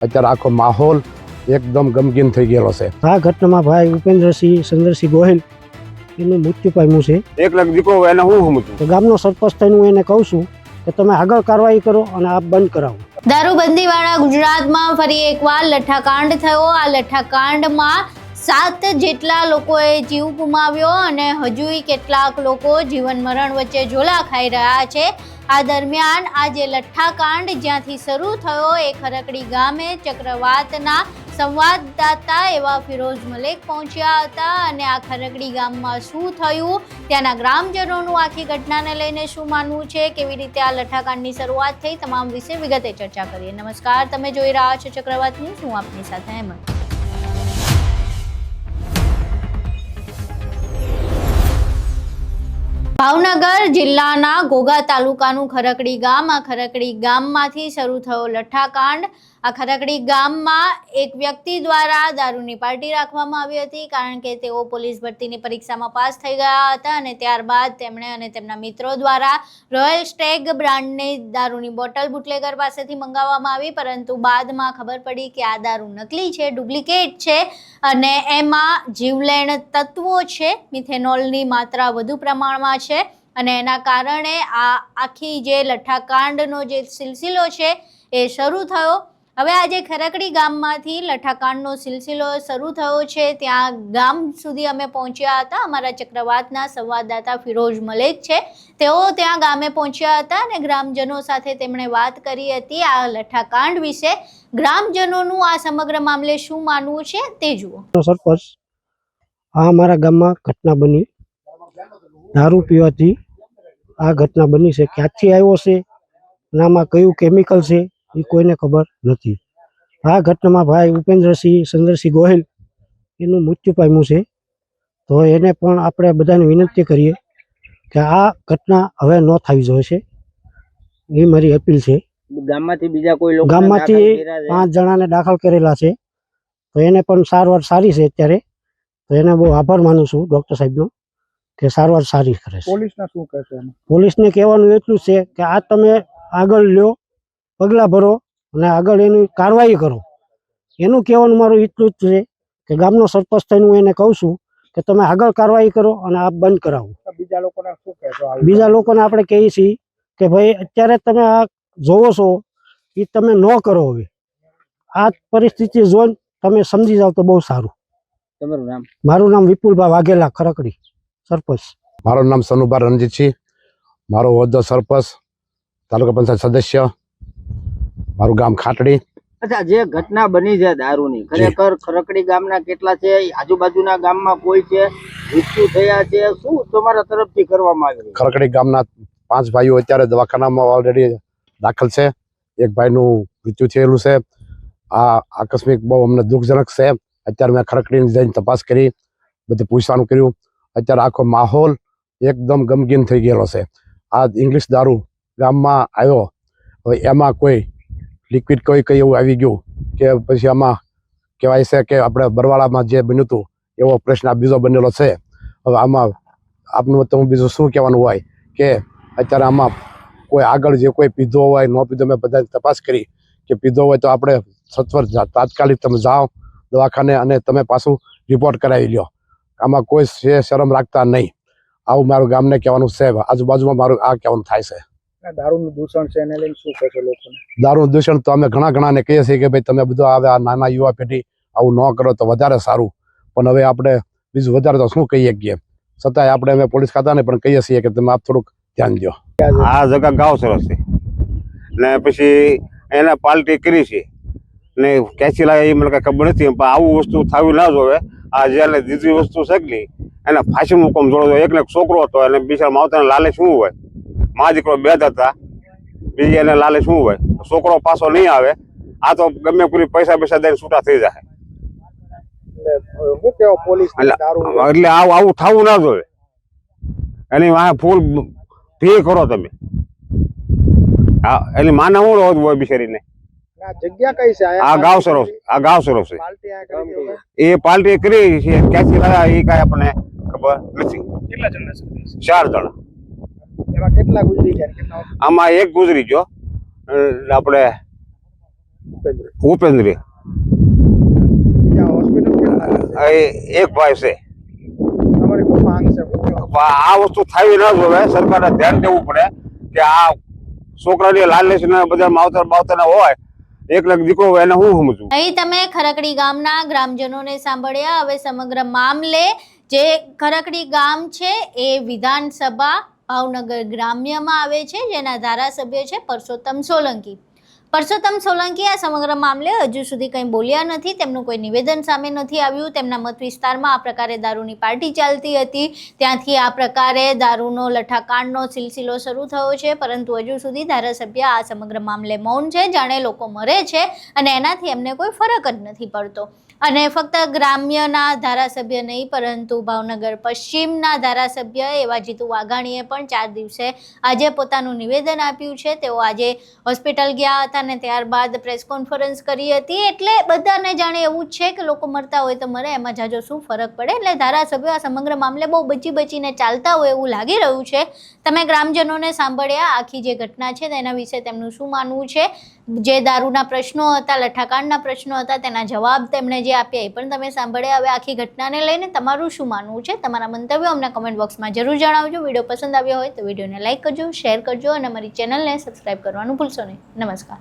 અત્યારે આખો માહોલ એકદમ ગમગીન થઈ ગયેલો છે। આ ઘટનામાં ભાઈ ઉપેન્દ્રસિંહ ચંદ્રસિંહ ગોહિલ એનું મૃત્યુ પામ્યું છે। 1 લાખ દીકરો એને હું સમજું તો ગામનો સરપંચ થઈને હું એને કહું છું કે તમે આગળ કાર્યવાહી કરો અને આ બંધ કરાવો। દારૂબંધીવાળા ગુજરાતમાં ફરી એકવાર લઠ્ઠાકાંડ થયો। આ લઠ્ઠાકાંડમાં 7 જેટલા લોકોએ જીવ ગુમાવ્યો અને હજુય કેટલાક લોકો જીવન મરણ વચ્ચે ઝોલા ખાઈ રહ્યા છે। આ દરમિયાન આ જે લઠ્ઠાકાંડ જ્યાંથી શરૂ થયો એ ખરકડી ગામે ચક્રવાતના સંવાદદાતા એવા ફિરોઝ મલેક પહોંચ્યા હતા અને આ ખરકડી ગામમાં શું થયું, ત્યાંના ગ્રામજનોનું આખી ઘટનાને લઈને શું માનવું છે, કેવી રીતે આ લઠ્ઠાકાંડની શરૂઆત થઈ, તમામ વિશે વિગતે ચર્ચા કરીએ। નમસ્કાર, તમે જોઈ રહ્યા છો ચક્રવાત ન્યૂઝ, હું આપની સાથે હેમંત। ભાવનગર જિલ્લાના ઘોઘા તાલુકાનું ખરકડી ગામ, આ ખરકડી ગામમાંથી શરૂ થયો લઠ્ઠાકાંડ। આ ખરકડી ગામમાં એક વ્યક્તિ દ્વારા દારૂની પાર્ટી રાખવામાં આવી હતી, કારણ કે તેઓ પોલીસ ભરતીની પરીક્ષામાં પાસ થઈ ગયા હતા અને ત્યારબાદ તેમણે અને તેમના મિત્રો દ્વારા રોયલ સ્ટેગ બ્રાન્ડની દારૂની બોટલ બુટલેગર પાસેથી મંગાવવામાં આવી, પરંતુ બાદમાં ખબર પડી કે આ દારૂ નકલી છે, ડુપ્લિકેટ છે અને એમાં જીવલેણ તત્વો છે, મિથેનોલની માત્રા વધુ પ્રમાણમાં છે અને એના કારણે આ આખી જે લઠ્ઠાકાંડનો જે સિલસિલો છે એ શરૂ થયો। હવે આજે ખરકડી ગામમાંથી લઠ્ઠાકાંડનો સિલસિલો શરૂ થયો છે, ત્યાં ગામ સુધી અમે પહોંચ્યા હતા। અમારા ચક્રવાતના સંવાદદાતા ફિરોઝ મલેક છે, તેઓ ત્યાં ગામે પહોંચ્યા હતા અને ગ્રામજનો સાથે તેમણે વાત કરી હતી આ લઠ્ઠાકાંડ વિશે। ગ્રામજનોનું આ સમગ્ર મામલે શું માનવું છે તે જુઓ। સરપંચ, આ અમારા ગામમાં ઘટના બની, દારૂ પીવાથી આ ઘટના બની છે। ક્યાંથી આવ્યો છે અને આમાં કયું કેમિકલ છે એ કોઈને ખબર નથી। આ ઘટનામાં ભાઈ ઉપેન્દ્રસિંહ ચંદ્રસિંહ ગોહિલ એનું મૃત્યુ પામ્યું છે। તો એને પણ આપણે બધાને વિનંતી કરીએ કે આ ઘટના હવે ન થવી જોઈએ છે, એ મારી અપીલ છે। ગામમાંથી બીજા કોઈ લોકો ગામમાંથી 5 જણાને દાખલ કરેલા છે, તો એને પણ સારવાર સારી છે અત્યારે, તો એને બહુ આભાર માનું છું ડૉક્ટર સાહેબનો કે સારવાર સારી કરે છે। પોલીસને શું કહેશે? પોલીસને કહેવાનું એટલું છે કે આ તમે આગળ લ્યો, પગલાં ભરો અને આગળ એની કાર્યવાહી કરો, એનું કહેવાનું મારું એટલું જ છે કે ગામનો સરપંચ થઈને હું એને કહું છું કે તમે આગળ કાર્યવાહી કરો અને આ બંધ કરાવો। બીજા લોકોને શું કહેશો? બીજા લોકોને આપણે કહીએ છીએ કે ભાઈ અત્યારે તમે આ જોવો છો એ તમે ન કરો, હવે આ પરિસ્થિતિ જોઈને તમે સમજી જાઓ તો બહુ સારું। તમારું નામ? મારું નામ વિપુલભાઈ વાઘેલા, ખરકડી સરપંચ। મારું નામ સનુભા રણજીતસિંહ, મારો હોદ્દો સરપંચ, તાલુકા પંચાયત સદસ્ય, મારું ગામ ખાટડી। અચ્છા, જે ઘટના બની છે દારૂની, ખરેખર ખરકડી ગામના કેટલા છે, આજુબાજુના ગામમાં કોઈ છે, મૃત્યુ થયા છે, શું તમારા તરફથી કરવામાં આવ્યું? ખરકડી ગામના 5 ભાઈઓ અત્યારે દવાખાનામાં ઓલરેડી દાખલ છે। એક ભાઈનું મૃત્યુ થયેલું છે। આ આકસ્મિક બહુ અમને દુઃખજનક છે। અત્યારે મેં ખરકડીની જઈને તપાસ કરી, બધું પૂછવાનું કર્યું। અત્યારે આખો માહોલ એકદમ ગમગીન થઈ ગયેલો છે। આ ઇંગ્લિશ દારૂ ગામમાં આવ્યો, હવે એમાં કોઈ લિક્વિડ કઈ એવું આવી ગયું કે પછી આમાં કહેવાય છે કે આપણે બરવાળામાં જે બન્યું હતું એવો પ્રશ્ન આ બીજો બનેલો છે। હવે આમાં આપનું તો હું બીજું શું કહેવાનું હોય કે અત્યારે આમાં કોઈ આગળ જે કોઈ પીધો હોય ન પીધો, મેં બધાની તપાસ કરી કે પીધો હોય તો આપણે સત્વર તાત્કાલિક તમે જાઓ દવાખાને અને તમે પાછું રિપોર્ટ કરાવી લ્યો। આમાં કોઈ શરમ રાખતા નહીં, આવું મારું ગામને કહેવાનું છે। આજુબાજુમાં મારું આ કહેવાનું થાય છે। દારૂનું દૂષણ છે એને લઈને શું કહેશો લોકોને? દારૂનું દૂષણ તો અમે ઘણાને કહીએ છીએ કે ભાઈ તમે બધું આવે આ નાના યુવા પેઢી આવું ન કરો તો વધારે સારું, પણ હવે આપણે બીજું વધારે તો શું કહીએ શકીએ, છતાંય આપણે અમે પોલીસ ખાતાને પણ કહીએ છીએ કે તમે આપ થોડુંક ધ્યાન દો। આ જગા ગાવ સરસ છે ને પછી એને પાર્ટી કરી છે ને ક્યાંથી લાગે એ મને કઈ ખબર નથી, પણ આવું વસ્તુ થવી ના જોવે। આ જેને દીધી વસ્તુ શકલી એને ફાંસી મુકમ જોડો, એકને છોકરો હતો એને બિચારા માવતરને લાલચ શું હોય, મા દીકરો 2 જ હતા, બીજી એને લાલચ શું હોય, છોકરો પાછો નહીં આવે, આ તો ગમે પૂરી પૈસા દઈને છૂટા થઈ જાય। શું કહેવો પોલીસ? એટલે આવું થવું ના જોઈએ, એની વાંહે ફૂલ ભી કરો તમે। હા, એની માને હું હોય બિચારીને। આ જગ્યા કઈ છે? આ ગાવ સરસ, આ ગાવ સરસ છે। પાર્ટી આ કરી છે? એ પાર્ટી કરી છે, ક્યાંથી લાયા એ કાંઈ આપણને ખબર નથી। કેટલા જણા છે? 4 જણા। એમાં કેટલા ગુજરી ગયા? કેટલા? આમાં એક ગુજરી ગયો, આપણે ઉપેન્દ્ર બીજા હોસ્પિટલ કેટલા છે? એક ભાઈ છે. તમારી શું માંગ છે? શું કહેવા? પણ આ વસ્તુ થવી ન જોવે. સરકારે ધ્યાન દેવું પડે કે આ છોકરાની લાલચ ને બધા માવતર બાવતર હોય, એક લાખ દીકરો હોય એને હું સમજવું. અહીં તમે ખરકડી ગામના ગ્રામજનોને સાંભળ્યા. હવે સમગ્ર મામલે જે ખરકડી ગામ છે એ વિધાનસભા ભાવનગર ગ્રામ્યમાં આવે છે, જેના ધારાસભ્ય છે પરસોત્તમ સોલંકી. પરસોત્તમ સોલંકી આ સમગ્ર મામલે હજુ સુધી કંઈ બોલ્યા નથી. તેમનું કોઈ નિવેદન સામે નથી આવ્યું. તેમના મત વિસ્તારમાં આ પ્રકારે દારૂની પાર્ટી ચાલતી હતી, ત્યાંથી આ પ્રકારે દારૂનો લઠ્ઠાકાંડનો સિલસિલો શરૂ થયો છે, પરંતુ હજુ સુધી ધારાસભ્ય આ સમગ્ર મામલે મૌન છે. જાણે લોકો મરે છે અને એનાથી એમને કોઈ ફરક જ નથી પડતો. અને ફક્ત ગ્રામ્યના ધારાસભ્ય નહીં, પરંતુ ભાવનગર પશ્ચિમના ધારાસભ્ય એવા જીતુ વાઘાણીએ પણ 4 દિવસે આજે પોતાનું નિવેદન આપ્યું છે. તેઓ આજે હોસ્પિટલ ગયા હતા અને ત્યારબાદ પ્રેસ કોન્ફરન્સ કરી હતી. એટલે બધાને જાણે એવું જ છે કે લોકો મરતા હોય તો મરે, એમાં જાજો શું ફરક પડે. એટલે ધારાસભ્યો આ સમગ્ર મામલે બહુ બચીને ચાલતા હોય એવું લાગી રહ્યું છે. તમે ગ્રામજનોને સાંભળ્યા, આખી જે ઘટના છે તેના વિશે તેમનું શું માનવું છે. જે દારૂના પ્રશ્નો હતા, લઠ્ઠાકાંડના પ્રશ્નો હતા, તેના જવાબ તેમણે જે આપ્યા એ પણ તમે સાંભળ્યા. હવે આખી ઘટનાને લઈને તમારું શું માનવું છે? તમારા મંતવ્યો અમને કમેન્ટ બોક્સમાં જરૂર જણાવજો. વિડીયો પસંદ આવ્યો હોય તો વિડીયોને લાઇક કરજો, શેર કરજો અને અમારી ચેનલને સબસ્ક્રાઈબ કરવાનું ભૂલશો નહીં. નમસ્કાર.